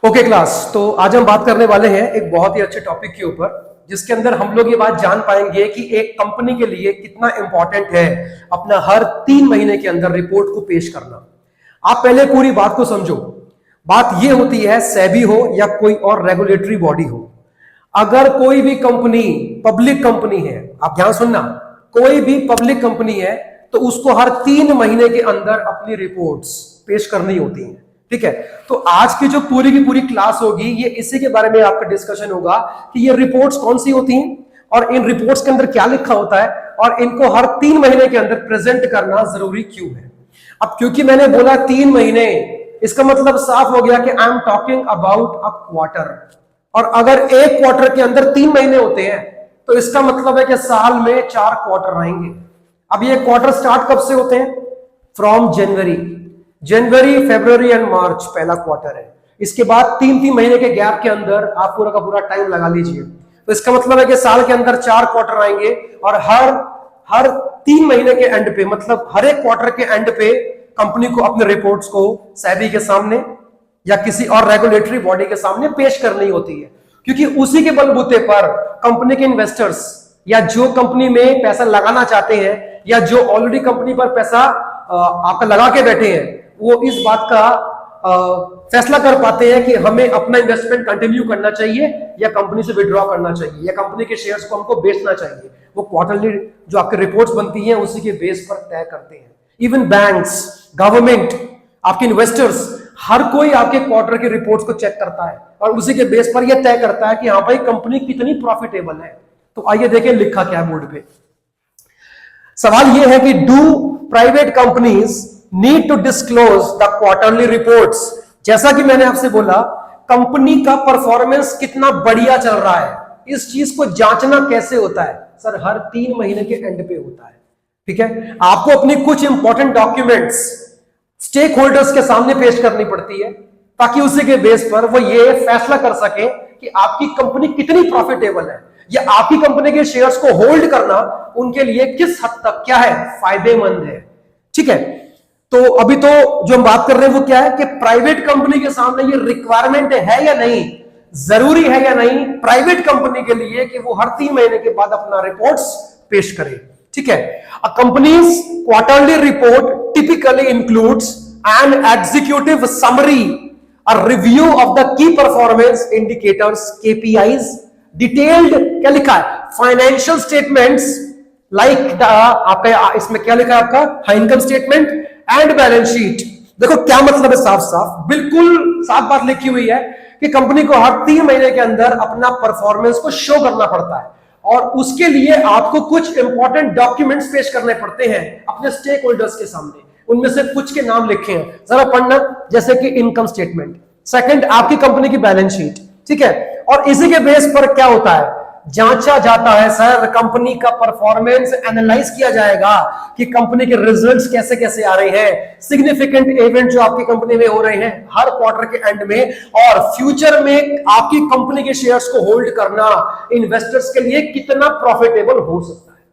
Okay class, तो आज हम बात करने वाले हैं एक बहुत ही अच्छे टॉपिक के ऊपर, जिसके अंदर हम लोग ये बात जान पाएंगे कि एक कंपनी के लिए कितना इंपॉर्टेंट है अपना हर 3 महीने के अंदर रिपोर्ट को पेश करना। आप पहले पूरी बात को समझो। बात ये होती है, सेबी हो या कोई और रेगुलेटरी बॉडी हो, अगर कोई भी कंपनी पब्लिक कंपनी है, आप ध्यान सुनना, कोई भी पब्लिक कंपनी है तो उसको हर 3 महीने के अंदर अपनी रिपोर्ट्स पेश करनी होती हैं। ठीक है, तो आज की जो पूरी की पूरी क्लास होगी ये इसी के बारे में आपका डिस्कशन होगा कि ये रिपोर्ट्स कौन सी होती हैं और इन रिपोर्ट्स के अंदर क्या लिखा होता है और इनको हर 3 महीने के अंदर प्रेजेंट करना जरूरी क्यों है। अब क्योंकि मैंने बोला 3 महीने, इसका मतलब साफ हो गया कि I am talking about a quarter, और अगर एक क्वार्टर के अंदर 3 महीने होते हैं तो इसका मतलब है कि साल में 4 क्वार्टर आएंगे। अब ये क्वार्टर स्टार्ट कब से होते हैं? फ्रॉम जनवरी, फरवरी एंड मार्च पहला क्वार्टर है। इसके बाद 3-3 महीने के गैप के अंदर आप पूरा का पूरा टाइम लगा लीजिए, तो इसका मतलब है कि साल के अंदर 4 क्वार्टर आएंगे और हर 3 महीने के एंड पे, मतलब हर एक क्वार्टर के एंड पे कंपनी को अपने रिपोर्ट्स को सेबी के सामने या किसी और रेगुलेटरी बॉडी के सामने पेश करनी होती है, क्योंकि उसी के बलबूते पर कंपनी के इन्वेस्टर्स या जो कंपनी में पैसा लगाना चाहते हैं या जो ऑलरेडी कंपनी पर पैसा आपका लगा के बैठे हैं, वो इस बात का फैसला कर पाते हैं कि हमें अपना इन्वेस्टमेंट कंटिन्यू करना चाहिए या कंपनी से विड्रॉ करना चाहिए या कंपनी के शेयर्स को हमको बेचना चाहिए। वो क्वार्टरली जो आपके रिपोर्ट्स बनती हैं उसी के बेस पर तय करते हैं। इवन बैंक्स, गवर्नमेंट, आपके इन्वेस्टर्स, हर कोई आपके क्वार्टर की रिपोर्ट्स को चेक करता है और उसी के बेस पर यह तय करता है कि हाँ भाई कंपनी कितनी प्रॉफिटेबल है। तो आइए देखें लिखा क्या बोर्ड पे। सवाल यह है कि do private companies need to disclose the quarterly reports. जैसा कि मैंने आपसे बोला, कंपनी का परफॉर्मेंस कितना बढ़िया चल रहा है, इस चीज को जांचना कैसे होता है? सर हर 3 महीने के एंड पे होता है। ठीक है, आपको अपनी कुछ इंपॉर्टेंट डॉक्यूमेंट्स स्टेक होल्डर्स के सामने पेश करनी पड़ती है ताकि उसी के बेस पर वो ये फैसला कर सके कि आपकी कंपनी कितनी प्रॉफिटेबल है या आपकी कंपनी के शेयर्स को होल्ड करना उनके लिए किस हद तक क्या है, फायदेमंद है। ठीक है, तो अभी तो जो हम बात कर रहे हैं वो क्या है कि प्राइवेट कंपनी के सामने ये रिक्वायरमेंट है या नहीं, जरूरी है या नहीं प्राइवेट कंपनी के लिए कि वो हर 3 महीने के बाद अपना रिपोर्ट्स पेश करे। ठीक है, a companies quarterly report typically includes an executive summary, a review of the key performance indicators, KPIs, detailed क्या लिखा है, फाइनेंशियल स्टेटमेंट्स लाइक आपका इसमें क्या लिखा है आपका income statement and balance sheet. देखो क्या मतलब है, साफ साफ बिल्कुल साफ बात लिखी हुई है कि कंपनी को हर 3 महीने के अंदर अपना परफॉर्मेंस को शो करना पड़ता है और उसके लिए आपको कुछ इंपॉर्टेंट डॉक्यूमेंट्स पेश करने पड़ते हैं अपने स्टेक होल्डर्स के सामने। उनमें से कुछ के नाम लिखे हैं, जरा पढ़ना। जैसे कि इनकम स्टेटमेंट, सेकंड आपकी कंपनी की बैलेंस शीट। ठीक है, और इसी के बेस पर क्या होता है, जांचा जाता है सर कंपनी का परफॉर्मेंस, एनालाइज किया जाएगा कि कंपनी के रिजल्ट्स कैसे कैसे आ रहे हैं, सिग्निफिकेंट इवेंट जो आपकी कंपनी में हो रहे हैं हर क्वार्टर के एंड में, और फ्यूचर में आपकी कंपनी के शेयर्स को होल्ड करना इन्वेस्टर्स के लिए कितना प्रॉफिटेबल हो सकता है।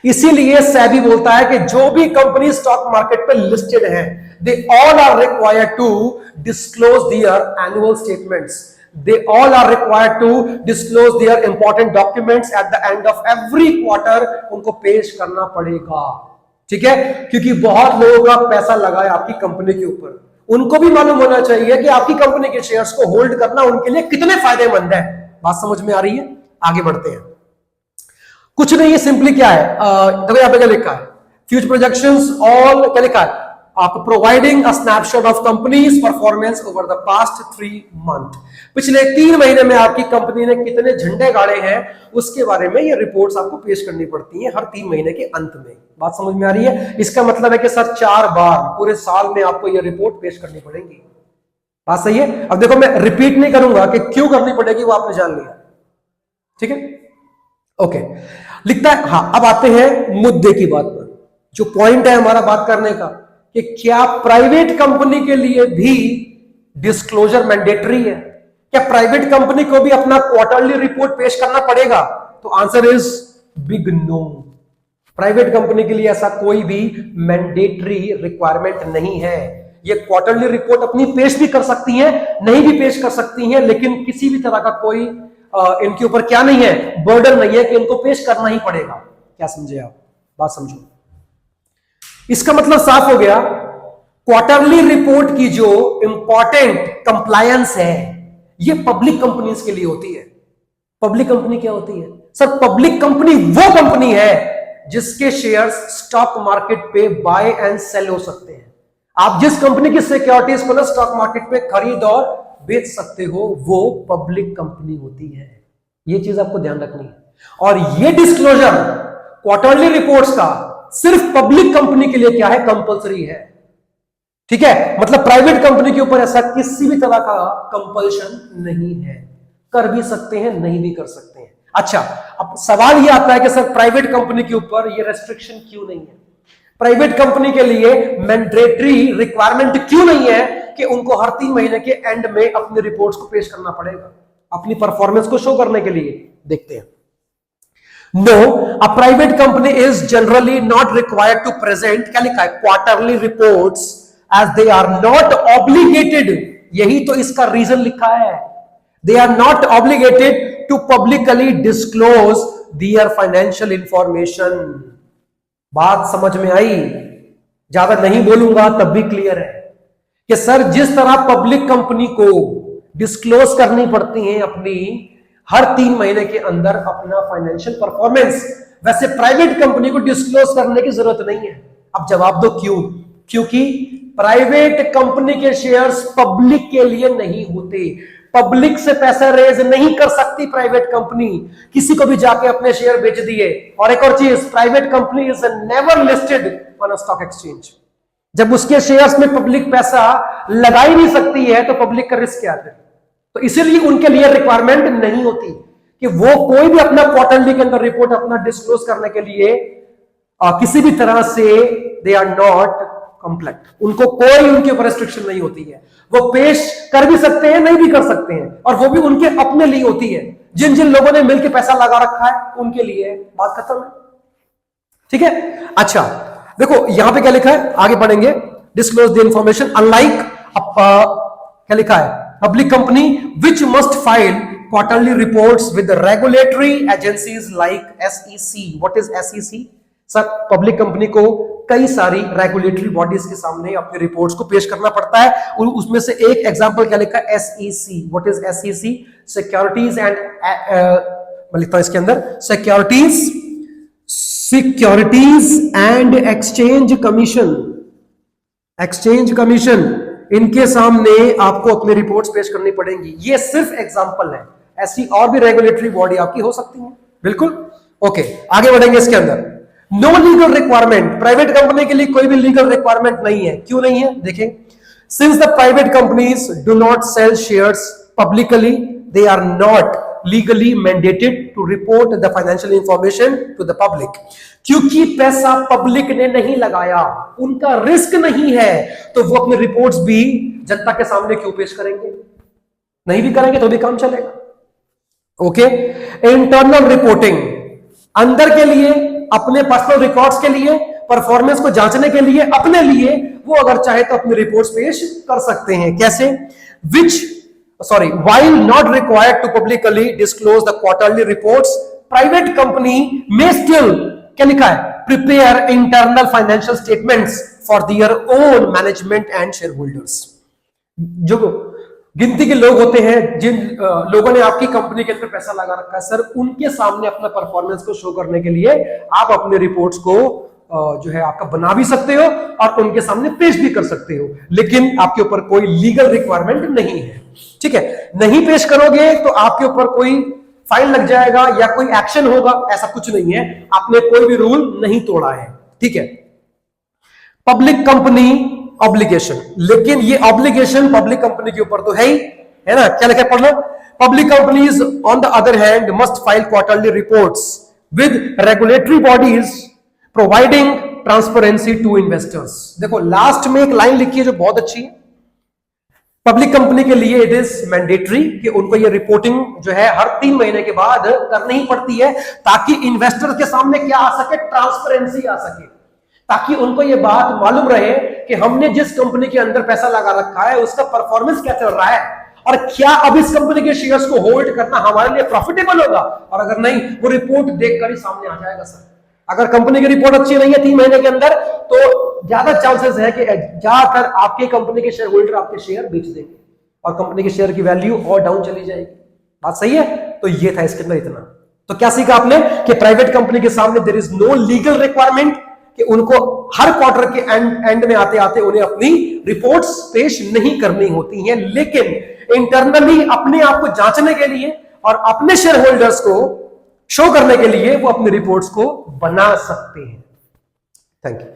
इसीलिए सेबी बोलता है कि जो भी कंपनी स्टॉक मार्केट पे लिस्टेड है, they all are required to disclose their annual statements, they all are required to disclose their important documents at the end of every quarter, उनको पेश करना पड़ेगा। ठीक है, क्योंकि बहुत लोगों का पैसा लगा है आपकी कंपनी के ऊपर, उनको भी मालूम होना चाहिए कि आपकी कंपनी के शेयर्स को होल्ड करना उनके लिए कितने फायदेमंद है। बात समझ में आ रही है? आगे बढ़ते हैं। कुछ नहीं, ये सिंपली क्या है, देखो यहां पे क्या लिखा है, फ्यूचर प्रोजेक्शंस ऑल क्या लिखा है आपको, providing a snapshot of companies performance over the past 3 month. पिछले 3 महीने में आपकी कंपनी ने कितने झंडे गाड़े हैं उसके बारे में ये रिपोर्ट्स आपको पेश करनी पड़ती हैं हर 3 महीने के अंत में। बात समझ में आ रही है? इसका मतलब है कि सर 4 बार पूरे साल में आपको ये रिपोर्ट पेश करनी पड़ेगी। बात सही है? अब देखो मैं रिपीट नहीं करूंगा कि क्यों करनी पड़ेगी, वो आपने जान लिया। ठीक है, ओके, लिखता है। हाँ, अब आते हैं मुद्दे की बात पर। जो पॉइंट है हमारा बात करने का कि क्या प्राइवेट कंपनी के लिए भी डिस्क्लोजर मैंडेटरी है, क्या प्राइवेट कंपनी को भी अपना क्वार्टरली रिपोर्ट पेश करना पड़ेगा? तो answer is big no. Private company के लिए ऐसा कोई भी मैंडेटरी रिक्वायरमेंट नहीं है। ये क्वार्टरली रिपोर्ट अपनी पेश भी कर सकती हैं, नहीं भी पेश कर सकती हैं, लेकिन किसी भी तरह का कोई इनके ऊपर क्या नहीं है, बर्डन नहीं है कि इनको पेश करना ही पड़ेगा। क्या समझे आप? बात समझो। इसका मतलब साफ हो गया, क्वार्टरली रिपोर्ट की जो इंपॉर्टेंट कंप्लायंस है ये पब्लिक कंपनीज के लिए होती है। पब्लिक कंपनी क्या होती है सर? पब्लिक कंपनी वो कंपनी है जिसके शेयर्स स्टॉक मार्केट पे बाय एंड सेल हो सकते हैं। आप जिस कंपनी की सिक्योरिटीज को ना स्टॉक मार्केट पे खरीद और बेच सकते हो वो पब्लिक कंपनी होती है। ये चीज आपको ध्यान रखनी है। और ये डिस्क्लोजर क्वार्टरली रिपोर्ट्स का सिर्फ पब्लिक कंपनी के लिए क्या है, कंपलसरी है। ठीक है, मतलब प्राइवेट कंपनी के ऊपर ऐसा किसी भी तरह का कंपल्शन नहीं है। कर भी सकते हैं, नहीं भी कर सकते हैं। अच्छा, अब सवाल यह आता है कि सर प्राइवेट कंपनी के ऊपर ये रेस्ट्रिक्शन क्यों नहीं है? प्राइवेट कंपनी के लिए मैंडेटरी रिक्वायरमेंट क्यों नहीं है कि उनको हर 3 महीने के एंड में अपनी रिपोर्ट्स को पेश करना पड़ेगा अपनी परफॉर्मेंस को शो करने के लिए? देखते हैं। No, a private company is generally not required to present, क्या लिखा है, quarterly reports as they are not obligated. यही तो इसका रीजन लिखा है, they are not obligated to publicly disclose their financial information. बात समझ में आई? ज्यादा नहीं बोलूंगा तब भी क्लियर है कि सर जिस तरह पब्लिक कंपनी को डिस्क्लोज करनी पड़ती है अपनी हर 3 महीने के अंदर अपना फाइनेंशियल परफॉर्मेंस, वैसे प्राइवेट कंपनी को डिस्क्लोज करने की जरूरत नहीं है। अब जवाब दो क्यों? क्योंकि प्राइवेट कंपनी के शेयर्स पब्लिक के लिए नहीं होते। पब्लिक से पैसा रेज नहीं कर सकती प्राइवेट कंपनी, किसी को भी जाके अपने शेयर बेच दिए। और एक और चीज, private company is never listed on a stock exchange. जब उसके शेयर्स में पब्लिक पैसा लगा ही नहीं सकती है तो पब्लिक का रिस्क क्या है? तो इसीलिए उनके लिए रिक्वायरमेंट नहीं होती कि वो कोई भी अपना क्वार्टरली के अंदर रिपोर्ट अपना डिस्क्लोज करने के लिए किसी भी तरह से दे आर नॉट कंप्लेंट। उनको कोई उनके ऊपर रेस्ट्रिक्शन नहीं होती है। वो पेश कर भी सकते हैं, नहीं भी कर सकते हैं, और वो भी उनके अपने लिए होती है। जिन जिन लोगों ने मिलकर पैसा लगा रखा है उनके लिए। बात खत्म है। ठीक है, अच्छा देखो यहां पे क्या लिखा है, आगे बढ़ेंगे। डिस्क्लोज द इंफॉर्मेशन अनलाइक, क्या लिखा है, public company which must file quarterly reports with regulatory agencies like SEC. What is SEC? Sir public company को कई सारी रेगुलेटरी बॉडीज के सामने अपने रिपोर्ट्स को पेश करना पड़ता है, और उसमें से एक एग्जांपल क्या लिखा है, SEC. What is SEC? Securities and, मैं लिखता हूं इसके अंदर, securities and exchange commission. Exchange commission, इनके सामने आपको अपनी रिपोर्ट्स पेश करनी पड़ेंगी। ये सिर्फ एग्जांपल है, ऐसी और भी रेगुलेटरी बॉडी आपकी हो सकती है। बिल्कुल ओके, आगे बढ़ेंगे इसके अंदर। No legal requirement, private company के लिए कोई भी लीगल रिक्वायरमेंट नहीं है। क्यों नहीं है? देखें, since the private companies do not sell shares publicly, they are not legally mandated to report the financial information to the public. क्योंकि पैसा पब्लिक ने नहीं लगाया, उनका रिस्क नहीं है, तो वो अपने रिपोर्ट्स भी जनता के सामने क्यों पेश करेंगे? नहीं भी करेंगे तो भी काम चलेगा। ओके, इंटरनल रिपोर्टिंग, अंदर के लिए, अपने पर्सनल रिकॉर्ड्स के लिए, परफॉर्मेंस को जांचने के लिए, अपने लिए वो अगर चाहे तो अपनी रिपोर्ट्स पेश कर सकते हैं। कैसे? while not required to publicly disclose the quarterly reports, private company may still, क्या लिखा है, prepare internal financial statements for their own management and shareholders। जो गिनती के लोग होते हैं, जिन लोगों ने आपकी कंपनी के अंदर पैसा लगा रखा है, सर उनके सामने अपना परफॉर्मेंस को शो करने के लिए आप अपने रिपोर्ट्स को जो है आपका बना भी सकते हो और उनके सामने पेश भी कर सकते हो, लेकिन आपके ऊपर कोई लीगल रिक्वायरमेंट नहीं है। ठीक है, नहीं पेश करोगे तो आपके ऊपर कोई फाइन लग जाएगा या कोई एक्शन होगा, ऐसा कुछ नहीं है। आपने कोई भी रूल नहीं तोड़ा है। ठीक है, पब्लिक कंपनी ऑब्लिगेशन, लेकिन ये ऑब्लिगेशन पब्लिक कंपनी के ऊपर तो है ही, है ना? क्या लिखा है, पढ़ लो। Public companies on the other hand must file quarterly reports with regulatory bodies providing transparency to investors. देखो लास्ट में एक लाइन लिखी है जो बहुत अच्छी है। पब्लिक कंपनी के लिए इट इज मैंडेटरी कि उनको ये रिपोर्टिंग जो है हर 3 महीने के बाद करनी ही पड़ती है, ताकि इन्वेस्टर के सामने क्या आ सके, ट्रांसपेरेंसी आ सके। ताकि उनको ये बात मालूम रहे कि हमने जिस कंपनी के अंदर पैसा लगा रखा है उसका परफॉर्मेंस क्या चल रहा है और क्या अब इस कंपनी के शेयर्स को होल्ड करना हमारे लिए प्रॉफिटेबल होगा, और अगर नहीं वो रिपोर्ट देखकर ही सामने आ जाएगा सर। अगर कंपनी की रिपोर्ट अच्छी नहीं है 3 महीने के अंदर तो ज्यादा चांसेस है कि ज्यादातर आपके कंपनी के शेयर होल्डर आपके शेयर बेच देंगे और कंपनी के शेयर की वैल्यू और डाउन चली जाएगी। बात सही है? तो ये था इसके अंदर इतना। तो क्या सीखा आपने कि प्राइवेट कंपनी के सामने there is no legal requirement कि उनको हर क्वार्टर के एंड में आते आते उन्हें अपनी रिपोर्ट्स पेश नहीं करनी होती हैं, लेकिन इंटरनली अपने आप को जांचने के लिए और अपने शेयर होल्डर्स को शो करने के लिए वो अपनी रिपोर्ट्स को बना सकते हैं। Thank you.